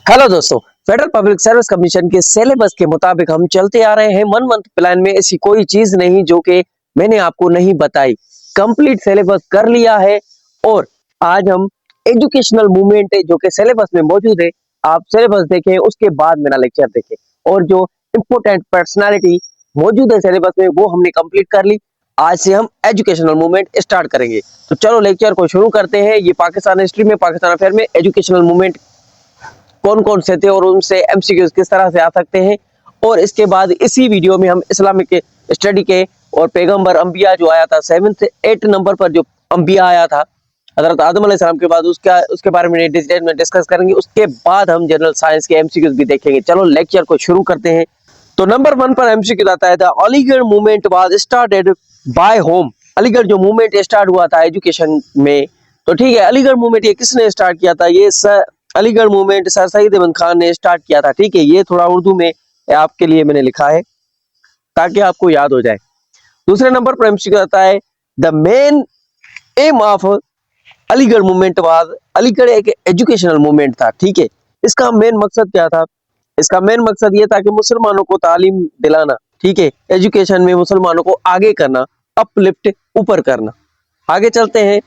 Hello दोस्तों, federal public service commission के syllabus के मुताबिक हम चलते आ रहे हैं। 1 मंथ प्लान में ऐसी कोई चीज नहीं जो कि मैंने आपको नहीं बताई। कंप्लीट सिलेबस कर लिया है और आज हम एजुकेशनल मूवमेंट जो कि सिलेबस में मौजूद है, आप सिलेबस देखें उसके बाद मेरा लेक्चर देखें। और जो इम्पोर्टेंट पर्सनालिटी मौजूद है सिलेबस में वो हमने कंप्लीट कर ली। आज से हम एजुकेशनल मूवमेंट स्टार्ट करेंगे। तो चलो लेक्चर को शुरू करते हैं। ये पाकिस्तान हिस्ट्री में, पाकिस्तान अफेयर में एजुकेशनल मूवमेंट कौन कौन से थे और उनसे एमसीक्यूज किस तरह से आ सकते हैं। और इसके बाद इसी वीडियो में हम इस्लामिक स्टडी के और पैगंबर अंबिया जो आया था 7 से 8 नंबर पर, जो अंबिया आया था हजरत आदम अलैहिस्सलाम के बाद, उसके बारे में डिटेल में डिस्कस करेंगे। उसके बाद हम जनरल साइंस के एमसीक्यूज भी देखेंगे। चलो लेक्चर को शुरू करते हैं। तो नंबर 1 पर एमसीक्यू आता है, the Aligarh movement was started by home. Aligarh जो मूवमेंट स्टार्ट हुआ था एजुकेशन में, तो ठीक है, अलीगढ़ मूवमेंट ये किसने स्टार्ट किया था? ये अलीगढ़ मूवमेंट सर सईद अहमद खान ने स्टार्ट किया था। ठीक है, ये थोड़ा उर्दू में आपके लिए मैंने लिखा है ताकि आपको याद हो जाए। दूसरे नंबर पर एमसीक्यू आता है, the main aim of Aligarh movement was, Aligarh एक एजुकेशनल मूवमेंट था। ठीक है, इसका मेन मकसद क्या था? इसका मेन मकसद ये था कि मुसलमानों को तालीम दिलाना। ठीक है, एजुकेशन में मुसलमानों को आगे करना, अपलिफ्ट, ऊपर करना। आगे चलते हैं।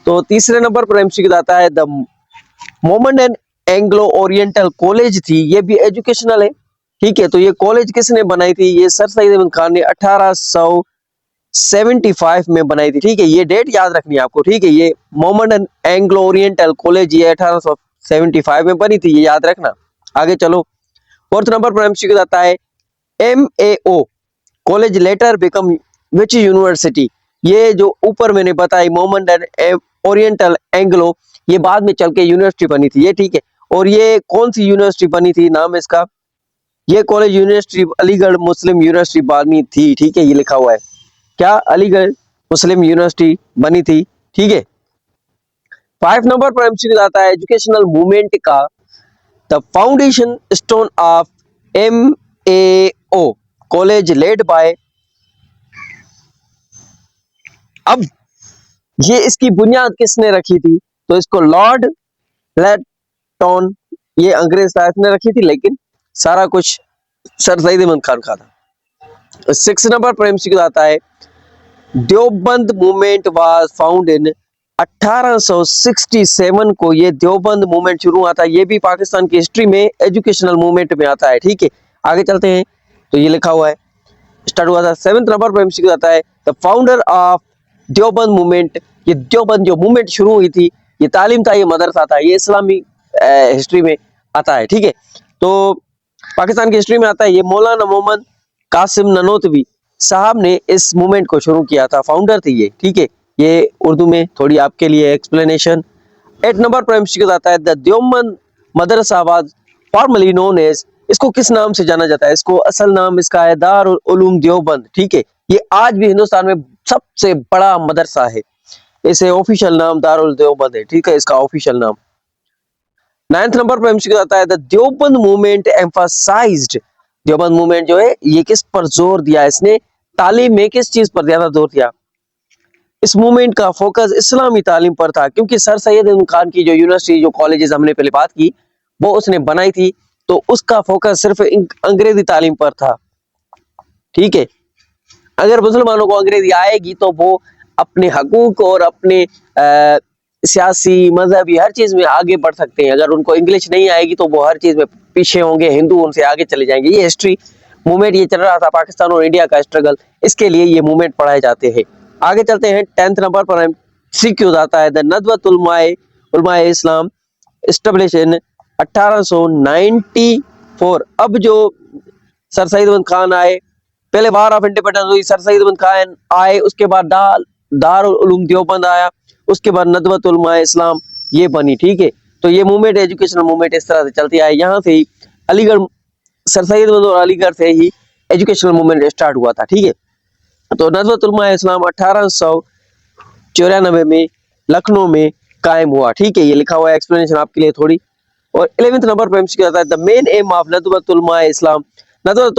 तो तीसरे नंबर पर एमसीक्यू आता है, the Mohammad and Anglo Oriental College थी, ये भी एजुकेशनल है। ठीक है, तो ये कॉलेज किसने बनाई थी? ये सर सईद अहमद खान ने 1875 में बनाई थी। ठीक है, ये डेट याद रखनी है आपको। ठीक है, ये Mohammad and Anglo Oriental College ये 1875 में बनी थी, ये याद रखना। आगे चलो। फोर्थ नंबर पर एमसीक्यू आता है, MAO college letter become which university. ये जो ऊपर मैंने बताई मोहम्मद एंड ओरिएंटल एंग्लो, ये बाद में चल के यूनिवर्सिटी बनी थी ये। ठीक है, और ये कौन सी यूनिवर्सिटी बनी थी? नाम इसका, ये कॉलेज यूनिवर्सिटी अलीगढ़ मुस्लिम यूनिवर्सिटी बनी थी। ठीक है, ये लिखा हुआ है क्या? अलीगढ़ मुस्लिम यूनिवर्सिटी बनी थी। ठीक है। 5 नंबर पर एमसीक्यू आता है, एजुकेशनल मूवमेंट का the foundation stone of MAO college led by. अब ये इसकी बुनियाद किसने रखी थी? तो इसको लॉर्ड लेटन, ये अंग्रेज था, इसने रखी थी, लेकिन सारा कुछ सर सईद अहमद खान का था। 6 नंबर पर एमसीक्यू आता है, Deoband movement was found in 1867 को ये देवबंद मूवमेंट शुरू हुआ था। ये भी पाकिस्तान की हिस्ट्री में एजुकेशनल मूवमेंट में आता है। ठीक है, आगे चलते हैं। तो ये लिखा हुआ है, स्टार्ट हुआ था। 7 नंबर पर एमसीक्यू आता है, the founder of Deoband movement. ये देवबंद जो मूवमेंट शुरू हुई थी, ये तालीम था, ये मदरसा था, ये इस्लामी हिस्ट्री में आता है। ठीक है, तो पाकिस्तान की हिस्ट्री में आता है। ये मौलाना मोहम्मद कासिम ननोतवी साहब ने इस मूवमेंट को शुरू किया था, फाउंडर थे ये। ठीक है, ये उर्दू में थोड़ी आपके लिए एक्सप्लेनेशन। 8 नंबर पर एमसीक्यू आता है, the Deoband madrasa was formally known as. इसको किस नाम से जाना जाता है? इसको असल नाम इसका है दारुल उलूम देवबंद। ठीक है, ये आज भी हिंदुस्तान में सबसे बड़ा मदरसा है। इसे ऑफिशियल नाम दारुल देवबंद है। ठीक है, इसका ऑफिशियल नाम। 9th नंबर पर एमसीक्यू आता है, the Deoband movement emphasised. Deoband movement जो है ये किस पर जोर दिया? इसने तालीम में किस चीज पर ज्यादा जोर दिया? इस मूवमेंट का फोकस इस्लामी तालीम पर था, क्योंकि सर सैयद अहमद खान की जो यूनिवर्सिटी, जो कॉलेजेस हमने पहले बात की, वो उसने बनाई थी, तो उसका फोकस सिर्फ अंग्रेजी तालीम पर था। ठीक है, अगर मुसलमानों को अंग्रेजी आएगी तो वो अपने हकूक और अपने सियासी, मजहबी हर चीज में आगे बढ़ सकते हैं। अगर उनको इंग्लिश नहीं आएगी तो वो हर चीज में पीछे होंगे, हिंदू उनसे आगे चले जाएंगे। ये हिस्ट्री मूवमेंट ये चल रहा था, पाकिस्तान और इंडिया का स्ट्रगल, इसके लिए ये मूवमेंट पढ़ाए जाते हैं। आगे चलते हैं। 10th नंबर पर MCQ आता है, the नदवत Ulamae Islam establish in 1894। अब जो सर सईद अहमद खान आए, पहले वार ऑफ इंडिपेंडेंस हुई, सर सईद अहमद खान आए, उसके बाद दारुल उलूम देवबंद आया, उसके बाद नदवत उलमाए इस्लाम ये बनी। ठीक है, तो ये मूवमेंट एजुकेशनल मूवमेंट इस तरह से चलती है। यहाँ से ही अलीगढ़, सर सईद अहमद और अलीगढ़ से ही एजुकेशनल मूवमेंट स्टार्ट हुआ था। ठीक है, तो नदवत उलमाए इस्लाम 1894 में लखनऊ में कायम हुआ। ठीक है, ये लिखा हुआ है, एक्सप्लेनेशन आपके लिए थोड़ी। और 11th नंबर पर एमसीक्यू आता है, the main aim of Nadwat Ulamae Islam. नदवत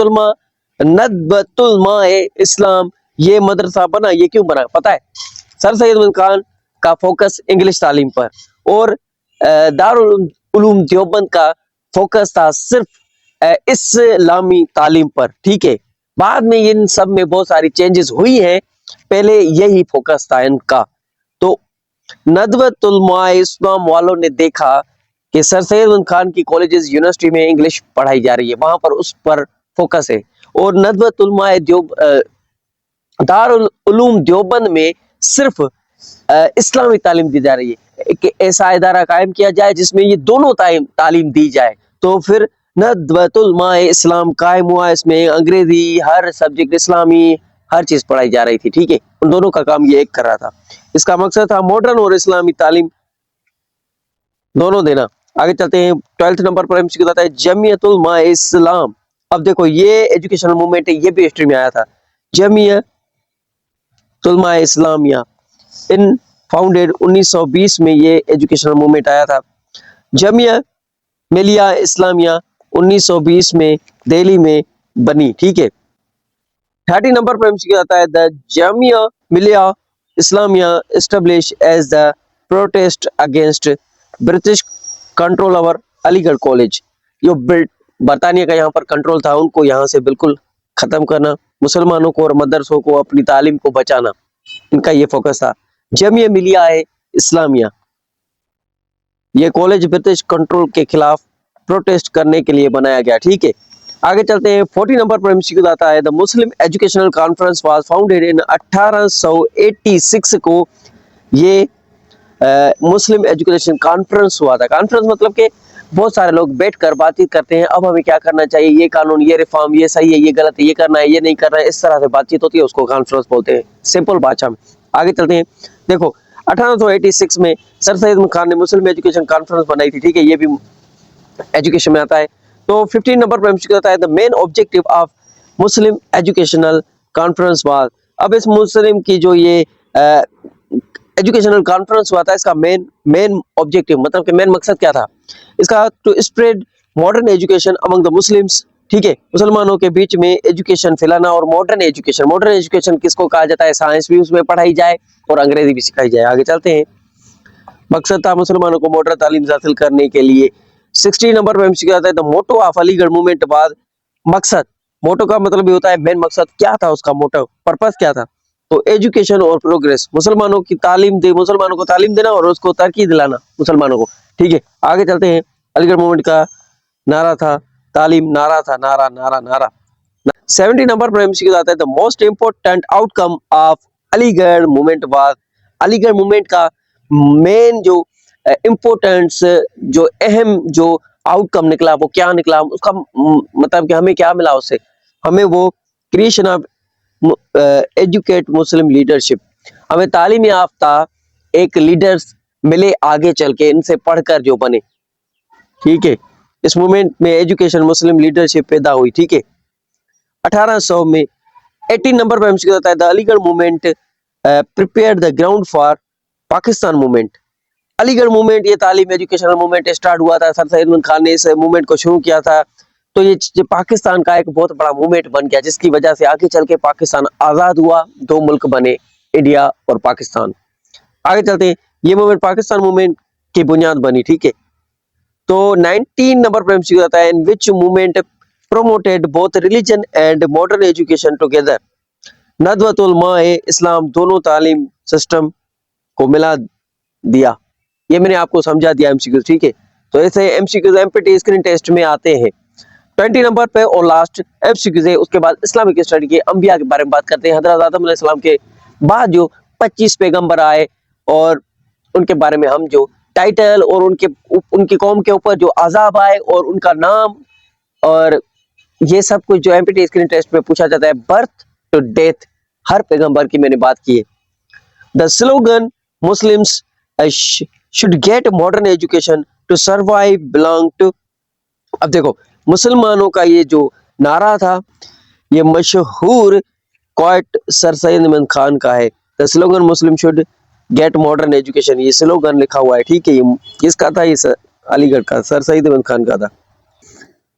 Ulamae इस्लाम ये मदरसा बना, ये क्यों बना पता है? सर सैयद अहमद खान का फोकस इंग्लिश तालीम पर और दारुल उलूम देवबंद का फोकस था सिर्फ इस्लामी तालीम पर, ठीक है। बाद में इन सब में बहुत सारी चेंजेस हुई हैं, पहले यही फोकस था इनका। तो नदवतुल उलमा इस्लाम वालों ने देखा कि सर सैयद अहमद खान की कॉलेजेस यूनिवर्सिटी में इंग्लिश पढ़ाई जा रही है, वहां पर उस पर फोकस है। और नदवतुल उलमा दारुल उलूम देवबंद में सिर्फ इस्लामी तालीम दी जा रही है। एक ऐसा इदारा कायम किया जाए जिसमें ये दोनों तालीम दी जाए। तो फिर नदवतुल उलमा इस्लाम कायम हुआ, इसमें अंग्रेजी, हर सब्जेक्ट इस्लामी, हर चीज पढ़ाई जा रही थी, ठीक है। उन दोनों का काम ये एक कर रहा था। इसका मकसद था मॉडर्न और इस्लामी तालीम दोनों देना। आगे चलते हैं, 12th नंबर पर एमसीक्यू आता है जमीयतुल उलमा इस्लाम। अब देखो ये एजुकेशनल मूवमेंट है, ये भी हिस्ट्री में आया था। जमीयतुल उलमा इस्लामिया इन फाउंडेड 1920 में ये एजुकेशनल मूवमेंट आया था। जमिया मिलिया इस्लामिया 1920 में दिल्ली में बनी, ठीक है। 30 नंबर पर एमसीक्यू आता है the Jamia Millia Islamia establish as the protest against British control over Aligarh College. जो बरतानिया का यहाँ पर कंट्रोल था, उनको यहाँ से बिल्कुल खत्म करना, मुसलमानों को और मदरसों को अपनी तालीम को बचाना, इनका ये फोकस था। जमिया मिलिया है इस्लामिया, ये कॉलेज ब्रिटिश कंट्रोल के खिलाफ प्रोटेस्ट करने के लिए बनाया गया, ठीक है। आगे चलते हैं, 40 नंबर पर एमसीक्यू आता है the Muslim educational conference was founded in 1886 को ये मुस्लिम एजुकेशन कॉन्फ्रेंस हुआ था। कॉन्फ्रेंस मतलब कि बहुत सारे लोग बैठकर बातचीत करते हैं, अब हमें क्या करना चाहिए, ये कानून, ये रिफॉर्म, ये सही है, ये गलत है, ये करना है, ये नहीं करना है, इस तरह से बातचीत होती है, उसको कॉन्फ्रेंस बोलते हैं, सिंपल भाषा में। आगे चलते हैं, देखो 1886 में सर सैयद अहमद खान ने मुस्लिम एजुकेशन कॉन्फ्रेंस बनाई थी, ठीक है, ये भी एजुकेशन में आता है। तो 15 नंबर पर एमसीक्यू आता है the main objective of Muslim educational conference was. अब इस मुस्लिम की जो ये एजुकेशनल कॉन्फ्रेंस हुआ था, इसका मेन ऑब्जेक्टिव मतलब कि मेन मकसद क्या था इसका, to spread modern education among the Muslims, ठीक है, मुसलमानों के बीच में एजुकेशन फैलाना। और मॉडर्न एजुकेशन किसको कहा जाता है, साइंस भी उसमें पढ़ाई जाए और अंग्रेजी भी सिखाई जाए। आगे चलते हैं, मकसद था मुसलमानों को मॉडर्न तालीम हासिल करने के लिए। 60 नंबर पर एमसीक्यू आता है the motto of Aligarh movement बाद। मकसद, मोटो का मतलब ये होता है मेन मकसद, क्या था उसका मोटो, पर्पस क्या था, तो एजुकेशन और प्रोग्रेस, मुसलमानों की तालीम दे, मुसलमानों को तालीम देना और उसको तरक्की दिलाना मुसलमानों को, ठीक है। आगे चलते हैं, अलीगढ़ मूवमेंट का नारा था तालीम, नारा था नारा नारा नारा। 70 नंबर पर एमसीक्यू आता है the most important outcome of Aligarh movement was. Aligarh movement का मेन जो इम्पोर्टेंस, जो अहम जो आउटकम निकला वो क्या निकला, उसका मतलब कि हमें क्या मिला उससे, हमें वो creation of educate Muslim leadership, हमें तालीम याफ्ता एक लीडर्स मिले आगे चल के, इनसे पढ़कर जो बने, ठीक है। इस मूवमेंट में एजुकेशन मुस्लिम लीडरशिप पैदा हुई, ठीक है। 1800 में 18 नंबर पर एमसीक्यू आता है the Aligarh movement prepare the ground for Pakistan movement. Aligarh movement, ये तालीम एजुकेशनल मूवमेंट स्टार्ट हुआ था, सर सैयद अहमद खान ने इस मूवमेंट को शुरू किया था, तो ये पाकिस्तान का एक बहुत बड़ा मूवमेंट बन गया, जिसकी वजह से आगे चल के पाकिस्तान आजाद हुआ, दो मुल्क बने, इंडिया और पाकिस्तान। आगे चलते हैं, ये मूवमेंट पाकिस्तान मूवमेंट की बुनियाद बनी, ठीक है। तो 19 नंबर पर एमसीक्यू आता है in which movement promoted both religion and modern education together. Nadwatul Ulama Islam दोनों तालीम सिस्टम को मिला दिया, ये मैंने आपको समझा दिया एमसीक्यू, ठीक है। तो ऐसे एमसीक्यूज एमपीटी स्क्रीन टेस्ट में आते हैं। 20 नंबर पे और लास्ट एमसीक्यूज है, उसके बाद इस्लामिक स्टडी के अंबिया के बारे में बात करते हैं। हजरत आदम अलैहिस्सलाम के बाद जो 25 पैगंबर आए और उनके बारे में हम जो टाइटल और उनकी कौम के ऊपर जो अजाब आए और उनका नाम और ये सब कुछ जो एमपीटी स्क्रीन टेस्ट में पूछा जाता है, बर्थ टू डेथ हर पैगंबर की मैंने बात की है। The slogan Muslims should get modern education to survive belong to। अब देखो मुसलमानों का ये जो नारा था, ये मशहूर क्वाइट सर सैयद अहमद खान का है। The slogan Muslim should get modern education, ये स्लोगन लिखा हुआ है, ठीक है। ये किसका था, ये अलीगढ़ का सर सैयद अहमद खान का था।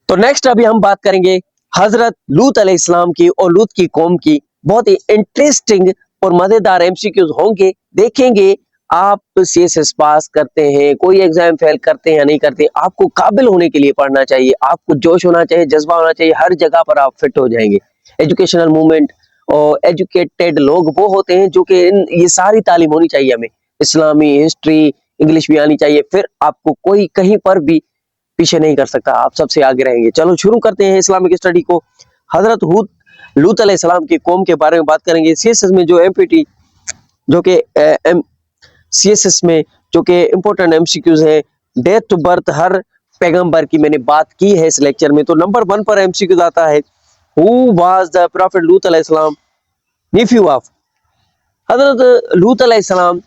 तो नेक्स्ट अभी हम बात करेंगे हजरत लूत अलैहिस्सलाम की और लूत की कौम की। बहुत ही इंटरेस्टिंग और मजेदार एमसीक्यूज होंगे, देखेंगे आप सीएसएस पास करते हैं, कोई एग्जाम फेल करते हैं या नहीं करते, आपको काबिल होने के लिए पढ़ना चाहिए, आपको जोश होना चाहिए, जज्बा होना चाहिए, हर जगह पर आप फिट हो जाएंगे। एजुकेशनल मूवमेंट और एजुकेटेड लोग वो होते हैं जो कि ये सारी तालीम होनी चाहिए हमें, इस्लामी हिस्ट्री इंग्लिश भी आनी चाहिए, फिर आपको कोई कहीं पर भी पीछे नहीं कर सकता, आप सबसे आगे रहेंगे। चलो शुरू करते हैं इस्लामिक स्टडी को। हजरत हूद लूत अलैहिस्सलाम की कौम के बारे में बात करेंगे। सीएसएस में जो एमपीटी जो कि सीएसएस में जो कि इंपॉर्टेंट एमसीक्यूज है, डेथ टू बर्थ हर पैगंबर की मैंने बात की है इस लेक्चर में। तो नंबर 1 पर एमसीक्यूज आता है, हु वाज द प्रॉफिट लूत अलैहिस्सलाम नेफ्यू ऑफ। हजरत लूत अलैहिस्सलाम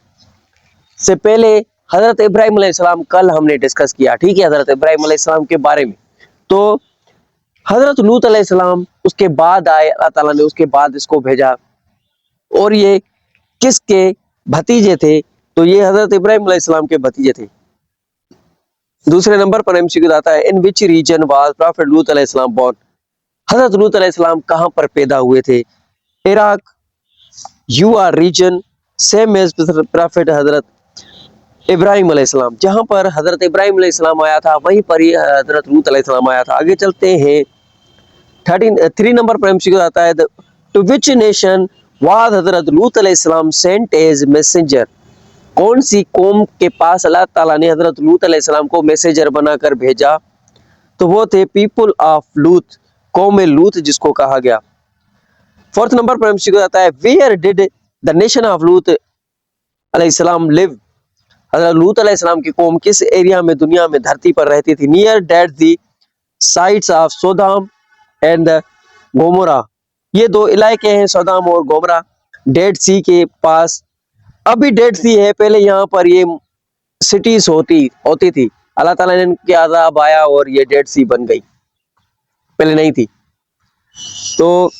से पहले हजरत इब्राहिम अलैहिस्सलाम कल हमने डिस्कस किया, ठीक है, हजरत इब्राहिम अलैहिस्सलाम के बारे में। तो हजरत लूत अलैहिस्सलाम उसके बाद आए, अल्लाह ताला ने उसके बाद इसको भेजा, और ये किसके भतीजे थे? तो ये हजरत इब्राहिम अलैहिस्सलाम के भतीजे थे। दूसरे नंबर पर एमसीक्यू आता है, in which region was profit लूत अलैहिस्सलाम बोर्न। हजरत लूत अलैहिस्सलाम कहां पर पैदा हुए थे? Iraq, Ur region, same as prophet Hazrat Ibrahim अलैहिस्सलाम। जहां पर हजरत इब्राहिम अलैहिस्सलाम आया था वहीं पर ही हजरत लूत अलैहिस्सलाम आया था। आगे चलते हैं, 3 नंबर पर एमसीक्यू आता है, टू विच नेशन वाज हजरत लूत अलैहिस्सलाम सेंट एज मैसेंजर। कौन सी कौम के पास अल्लाह ताला ने हजरत लूत अलैहिस्सलाम को मैसेंजर बनाकर भेजा? तो वो थे पीपल ऑफ लूत, कौम लूत जिसको कहा गया। 4th नंबर पर एमसीक्यू आता है, where did the nation of Lut अलैहिस्सलाम लिव। हजरत लूत अलैहिस्सलाम की कौम किस एरिया में दुनिया में धरती पर रहती थी? Near that the sites of Sodom and Gomorrah. ये दो इलाके हैं, सोदाम और गोमरा, डेड सी के पास। अभी डेड सी है, पहले यहाँ पर ये सिटीज होती थी, अल्लाह ताला ने इनके अज़ाब आया और ये डेड सी बन गई, पहले नहीं थी। तो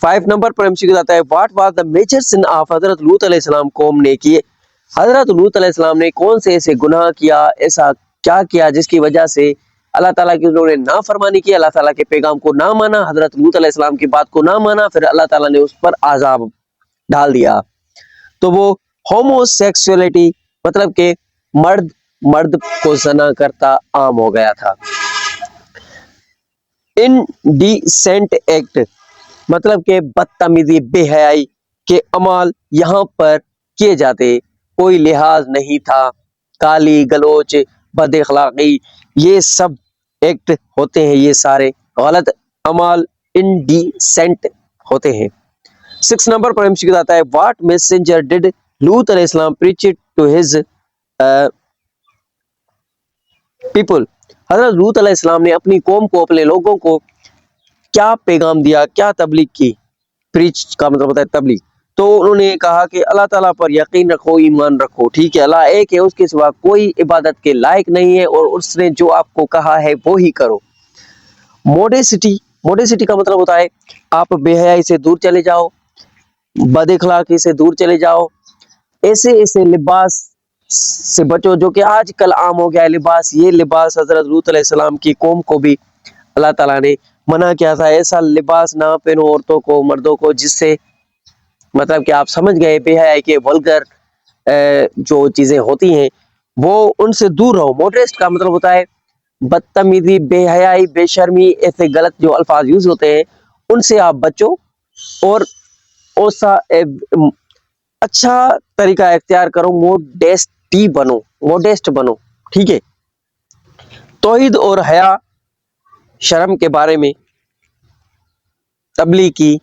5 नंबर पर एमसीक्यू आता है, what was the major sin of Hazrat Lut अलैहिस्सलाम कौम ने किए। हजरत लूत अलैहिस्सलाम ने कौन से ऐसे गुनाह किया, ऐसा क्या किया जिसकी वजह से अल्लाह ताला की उन्होंने नाफरमानी की, अल्लाह ताला के पैगाम को ना माना, हजरत लूत अलैहिस्सलाम की बात को ना माना, फिर अल्लाह ताला ने उस पर आजाब डाल दिया। तो वो होमोसेक्सुअलिटी, मतलब के मर्द मर्द को जना करता आम हो गया था। इनडिसेंट एक्ट, मतलब के बदतमीजी बेहयाई के अमाल यहाँ पर किए जाते, कोई लिहाज नहीं था, गाली गलोच बद अखलाकी, ये सब एक्ट होते हैं, ये सारे गलत अमाल इनडिसेंट होते हैं। 6 नंबर पर एमसीक्यू आता है, व्हाट मैसेंजर डिड लूत अलैहिस्सलाम प्रीच टू हिज पीपल। हजरत लूत अलैहिस्सलाम ने अपनी कौम को, अपने लोगों को क्या पैगाम दिया, क्या तबलीग की? प्रीच का मतलब होता है तबलीग। तो उन्होंने कहा कि अल्लाह ताला पर यकीन रखो, ईमान रखो, ठीक है, अल्लाह एक है, उसके सिवा कोई इबादत के लायक नहीं है, और उसने जो आपको कहा है वो ही करो। मोडेसिटी, मोडेसिटी का मतलब होता है आप बेहयाई से दूर चले जाओ, बदअखलाकी से दूर चले जाओ, ऐसे ऐसे लिबास से बचो जो कि आजकल आम हो गया है लिबास। ये लिबास हजरत लूत अलैहिस्सलाम की कौम को भी अल्लाह ताला ने मना किया था, ऐसा लिबास ना पहनो औरतों को, मर्दों को, जिससे मतलब कि आप समझ गए बेहयाई के वल्गर जो चीजें होती हैं वो उनसे दूर रहो। मॉडरेस्ट का मतलब होता है बदतमीजी, बेहयाई, बेशर्मी, ऐसे गलत जो अल्फाज यूज होते हैं उनसे आप बचो, और अच्छा तरीका इख्तियार करो, मोडेस्ट बनो, ठीक है। तौहीद और हया शर्म के बारे में तबलीग की,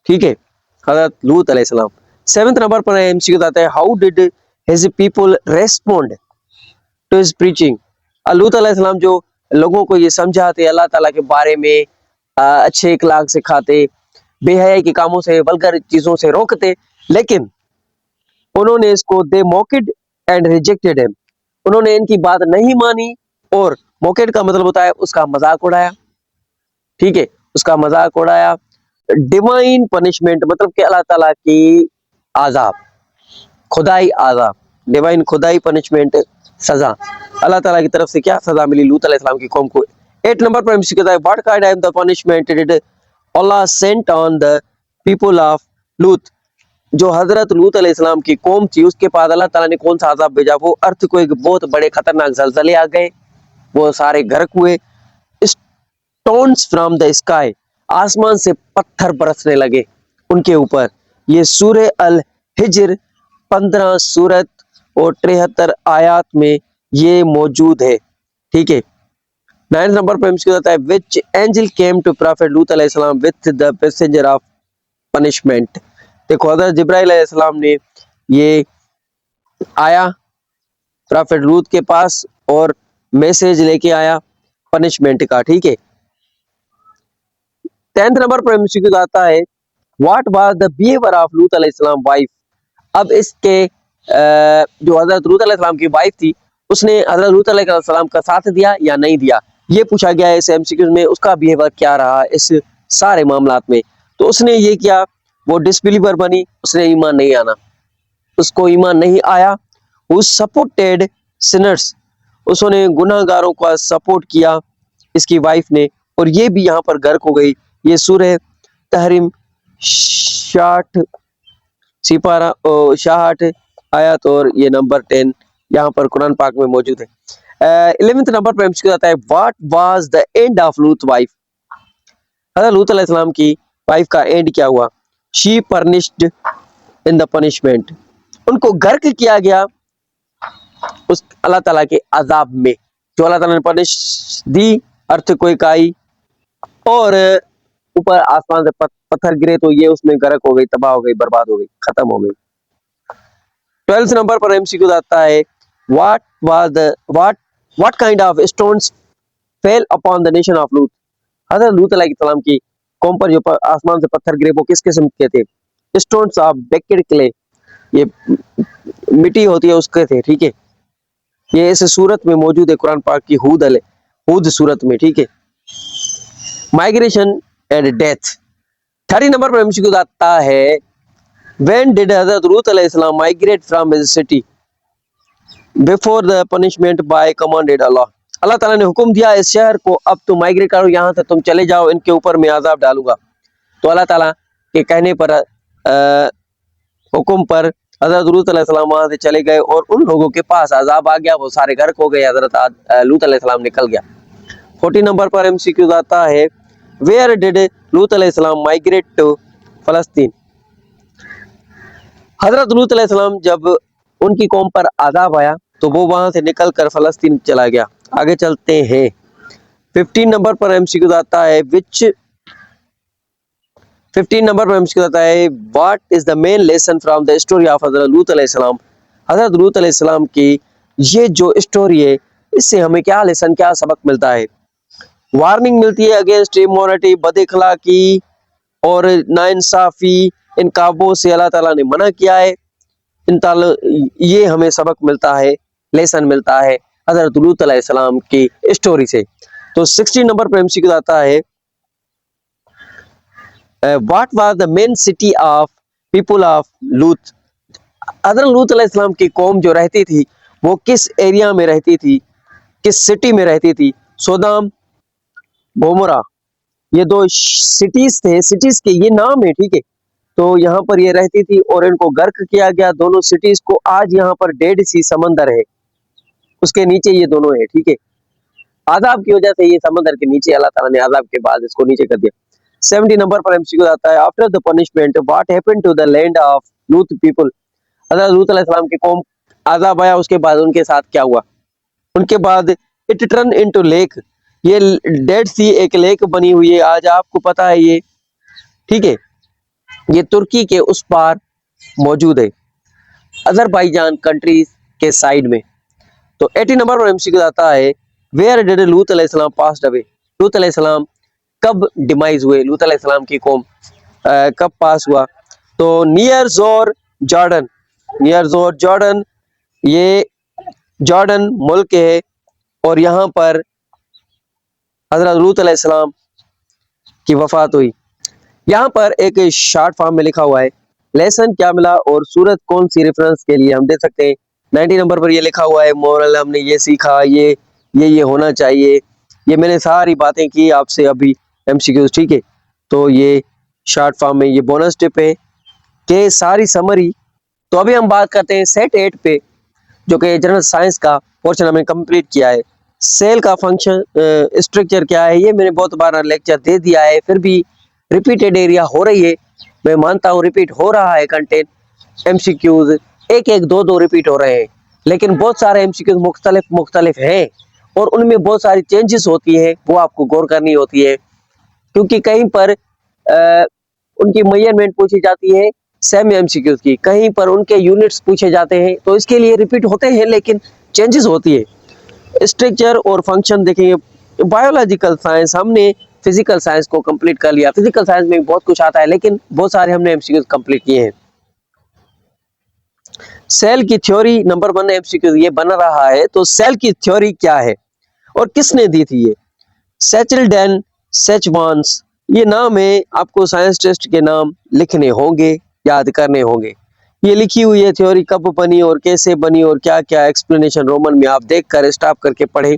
ठीक है, हजरत लूत अलैहिस्सलाम। 7th नंबर पर एमसीक्यू आता है, how did his people respond to his preaching. Lut अलैहिस्सलाम जो लोगों को ये समझाते, अल्लाह ताला के बारे में अच्छे इखलाक सिखाते, बेहयाई के कामों से, वल्गर चीजों से रोकते, लेकिन उन्होंने इसको दे मॉकेड एंड रिजेक्टेड हिम, उन्होंने इनकी बात नहीं मानी, और मॉकेड का मतलब होता है उसका मजाक उड़ाया, ठीक है, उसका मजाक उड़ाया। डिवाइन पनिशमेंट, मतलब कि अल्लाह ताला की आजाब, खुदाई आजाब, डिवाइन खुदाई पनिशमेंट, सजा, अल्लाह ताला की तरफ से क्या सजा मिली लूत अलैहिस्सलाम की कौम को। 8 नंबर पर एमसीक्यू है, what kind of the punishment did Allah Saint on the people of लूत। जो हजरत लूत अलैहिस्सलाम की कौम थी उसके पास अल्लाह ताला ने कौन सा अजाब भेजा, वो अर्थ को एक बहुत बड़े खतरनाक जलजले आ गए, वो सारे गर्क हुए। स्टोन्स फ्रॉम द स्काई, आसमान से पत्थर बरसने लगे उनके ऊपर। ये सूरह अल हिज्र 15 सूरत और 73 आयात में ये मौजूद है, ठीक है। 9 नंबर पर हमसे होता है विच एंजल केम टू प्रॉफेट लूत अलैहिस्सलाम with the passenger of punishment. देखो हजरत जिब्राइल अलैहिस्सलाम ने ये आया प्रॉफेट लूत के पास और मैसेज लेके आया पनिशमेंट का, ठीक है। 10th नंबर पर एमसीक्यू आता है what was the behaviour of Lut अलैहिस्सलाम वाइफ। अब इसके जो हजरत लूत अलैहिस्सलाम की वाइफ थी उसने हजरत लूत अलैहिस्सलाम का साथ दिया या नहीं दिया, ये पूछा गया है इस एमसीक्यू में। उसका बिहेवियर क्या रहा इस सारे मामलात में, तो उसने ये किया, वो डिसबिलीवर बनी, उसने ईमान नहीं आना, उसको ईमान नहीं आया। वो सपोर्टेड सिनर्स, उसने गुनाहगारों का सपोर्ट किया इसकी वाइफ ने, और ये भी यहाँ पर गर्क हो गई। ये सूरह तहरीम 60 सिपारा 66 आयत और ये नंबर 10 यहाँ पर कुरान पाक में मौजूद है। 11th नंबर पर हमसे आता है what was the end of लूत वाइफ। हज़रत लूत अलैहिस्सलाम की वाइफ का एंड क्या हुआ। शी पर्निश्ड इन द पनिशमेंट, उनको गर्क किया गया उस अल्लाह ताला के अजाब में, जो अल्लाह ताला ने पनिश दी। अर्थक्वेक आई और ऊपर आसमान से पत्थर गिरे तो ये उसमें गर्क हो गई, तबाह हो गई, बर्बाद हो गई, खत्म हो गई। 12th नंबर पर एमसीक्यू आता है what was the what kind of stones fail upon the nation of लूत। हज़रत लूत अलैहिस्सलाम की कौम पर जो आसमान से पत्थर गिरे वो किस किस्म के थे। स्टोन्स ऑफ बेकेड क्ले, ये मिट्टी होती है उसके थे, ठीक है। ये इस सूरत में मौजूद है कुरान पाक की हूद सूरत में, ठीक है। Migration and death. 30 नंबर पर एमसीक्यू आता है व्हेन डिड हज़रत लूत अलैहिस्सलाम migrate from his city before the punishment by commanded अल्लाह। अल्लाह ताला ने हुक्म दिया इस शहर को अब तुम माइग्रेट करो, यहाँ से तुम चले जाओ, इनके ऊपर मैं अजाब डालूंगा। तो अल्लाह ताला के कहने पर हुक्म पर हजरत लूत अलैहिस्सलाम वहां से चले गए और उन लोगों के पास अजाब आ गया, वो सारे गर्क हो गए, हजरत लूत अलैहिस्सलाम निकल गया। 40 नंबर पर एमसीक्यू आता है वेयर डिड लूत अलैहिस्सलाम माइग्रेट टू फलस्तीन। हजरत लूत अलैहिस्सलाम जब उनकी कौम पर अजाब आया तो वो वहां से निकलकर फलस्तीन चला गया। आगे चलते हैं। 15 नंबर पर एमसीक्यू आता है विच 15 नंबर पर एमसीक्यू आता है what is the main lesson from the story of Hazrat Lut अलैहिस्सलाम। हजरत लूत अलैहिस्सलाम की ये जो स्टोरी है इससे हमें क्या लेसन, क्या सबक मिलता है। वार्निंग मिलती है अगेंस्ट इमोरलिटी, बदअखलाकी और नाइंसाफी, इन काबों से अल्लाह ताला ने मना किया है। ये हमें सबक मिलता है, लेसन मिलता है हजरत लूत अलैहिस्सलाम की स्टोरी से। तो 16 नंबर पर एमसीक्यू आता है what was the main city of people of लूत। हजरत लूत अलैहिस्सलाम की कौम जो रहती थी वो किस एरिया में रहती थी, किस सिटी में रहती थी। सोदाम, गोमोरा, ये दो सिटीज थे, सिटीज के ये नाम है, ठीक है। तो यहाँ पर ये रहती थी और इनको गर्क किया गया दोनों सिटीज को। आज यहाँ पर डेड सी समंदर है, उसके नीचे ये दोनों है, ठीक है। आजाब की वजह से ये समंदर के नीचे, अल्लाह ताला ने आजाब के बाद इसको नीचे कर दिया। 70 नंबर पर एमसीक्यू आता है after the punishment what happened to the land of Lut people. Hazrat लूत अलैहिस्सलाम की कौम आजाब आया, उसके बाद उनके साथ क्या हुआ। उनके बाद इट टर्न इनटू लेक, ये डेड सी एक लेक बनी हुई है, आज आपको पता है ये, ठीक है। ये तुर्की के उस पार मौजूद है, अजरबैजान कंट्री के साइड में। तो 80 नंबर पर एमसीक्यू आता है वेयर डिड लूत अलैहिस्सलाम पास्ड अवे। लूत अलैहिस्सलाम कब डिमाइज हुए, लूत अलैहिस्सलाम की कौम कब पास हुआ। तो नियर जोर जॉर्डन, नियर जोर जॉर्डन, ये जॉर्डन मुल्क है और यहाँ पर हजरत लूत अलैहिस्सलाम की वफात हुई। यहाँ पर एक शॉर्ट फॉर्म में लिखा हुआ है लेसन क्या मिला और सूरत कौन सी रेफरेंस के लिए हम दे सकते हैं। 90 नंबर पर ये लिखा हुआ है मोरल, हमने ये सीखा, ये होना चाहिए। ये मैंने सारी बातें की आपसे अभी एमसीक्यूज, ठीक है। तो ये शॉर्ट फॉर्म में ये बोनस टिप है। के सारी समरी। तो अभी हम बात करते हैं सेट 8 पे, जो कि जनरल साइंस का पोर्शन हमने कंप्लीट किया है। सेल का फंक्शन स्ट्रक्चर क्या है, ये मैंने बहुत बार लेक्चर दे दिया है, फिर भी रिपीटेड एरिया हो रही है। मैं मानता हूँ रिपीट हो रहा है कंटेंट, एमसीक्यूज एक एक दो दो रिपीट हो रहे हैं, लेकिन बहुत सारे एमसीक्यूज मुख्तलिफ हैं और उनमें बहुत सारी चेंजेस होती है, वो आपको गौर करनी होती है। क्योंकि कहीं पर उनकी मेजरमेंट पूछी जाती है सेम एमसीक्यूज की, कहीं पर उनके यूनिट्स पूछे जाते हैं, तो इसके लिए रिपीट होते हैं लेकिन चेंजेस होती है। स्ट्रक्चर और फंक्शन देखेंगे। बायोलॉजिकल साइंस हमने फिजिकल साइंस को कंप्लीट कर लिया। फिजिकल साइंस में बहुत कुछ आता है, लेकिन बहुत सारे हमने एमसीक्यूज कंप्लीट किए हैं। सेल की थ्योरी नंबर 1 एमसीक्यू ये बन रहा है, तो सेल की थ्योरी क्या है और किसने दी थी ये? सेचल्डेन सेचवान्स, ये नाम है, आपको साइंस टेस्ट के नाम लिखने होंगे, याद करने होंगे। ये लिखी हुई है थ्योरी कब बनी और कैसे बनी और क्या क्या एक्सप्लेनेशन रोमन में आप देखकर स्टॉप करके पढ़े।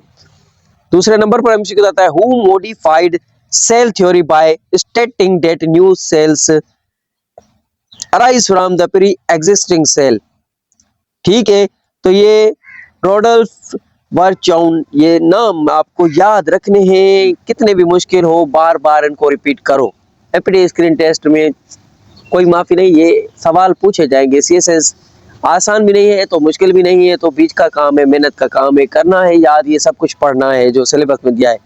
दूसरे नंबर पर एमसीक्यू आता है who modified cell theory by stating that new cells arise from the pre existing cell. ठीक है, तो ये रोडल्फ वर्चाउन, ये नाम आपको याद रखने हैं, कितने भी मुश्किल हो बार बार इनको रिपीट करो। एपीडी स्क्रीन टेस्ट में कोई माफी नहीं, ये सवाल पूछे जाएंगे। सीएसएस आसान भी नहीं है तो मुश्किल भी नहीं है, तो बीच का काम है, मेहनत का काम है, करना है याद, ये सब कुछ पढ़ना है जो सिलेबस में दिया है।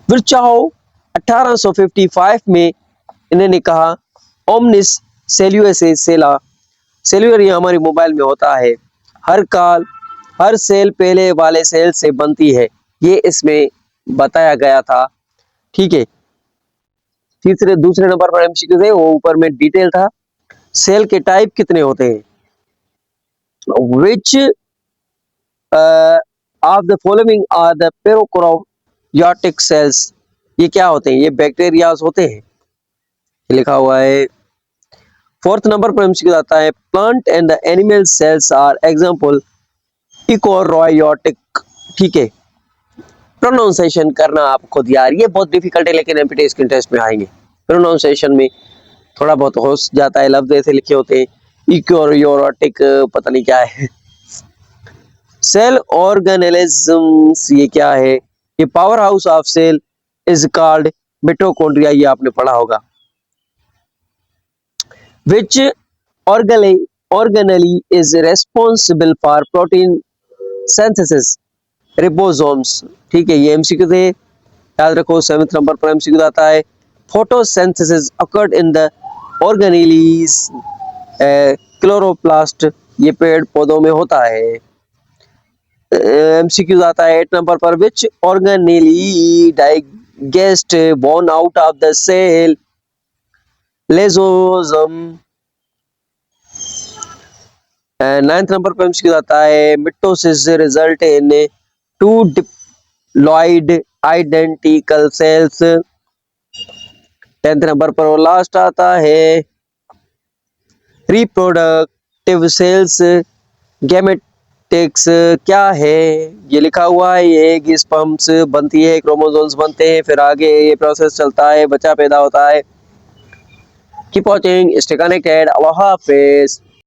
विर्चाओ 1855 में इन्होंने कहा ओमनिस सेल्यूसे सेला, सेल्यूलर ये हमारी मोबाइल में होता है, हर सेल पहले वाले सेल से बनती है, ये इसमें बताया गया था। ठीक है, दूसरे नंबर पर एमसीक्यू है, वो ऊपर में डिटेल था। सेल के टाइप कितने होते हैं? Which of the following are the prokaryotic cells, ये क्या होते हैं? ये बैक्टीरियाज होते हैं, लिखा हुआ है। फोर्थ नंबर पर एमसीक्यू आता है plant and the animal cells are example eukaryotic. ठीक है, प्रोनाउंसिएशन करना आपको यार, ये बहुत डिफिकल्ट है, लेकिन एमपीटी स्किल टेस्ट में आएंगे। प्रोनाउंसिएशन में थोड़ा बहुत हो जाता है, लफ्ज ऐसे लिखे होते हैं, यूकोरियोटिक पता नहीं क्या है। सेल ऑर्गेनेलिज्म्स, ये क्या है? ये power house of cell is called mitochondria, ये आपने पढ़ा होगा। Which organelle is responsible for protein synthesis? Ribosomes। ठीक है, ये एमसीक्यू थे, याद रखो। 7th नंबर पर एमसीक्यू आता है photosynthesis occurred in the organelles, chloroplast, ये पेड़ पौधों में होता है। एमसीक्यू आता है 8 नंबर पर which organelle digest born out of the cell? Lysosome. 9th number पर एमसीक्यू आता है mitosis result in two diploid identical cells. 10th number पर और लास्ट आता है रिप्रोडक्टिव सेल्स गैमेटिक्स, क्या है? ये लिखा हुआ है, ये एग स्पर्म्स बनती है, क्रोमोसोम्स बनते हैं, फिर आगे ये प्रोसेस चलता है, बच्चा पैदा होता है। Keep watching, stay connected. Allah Hafiz.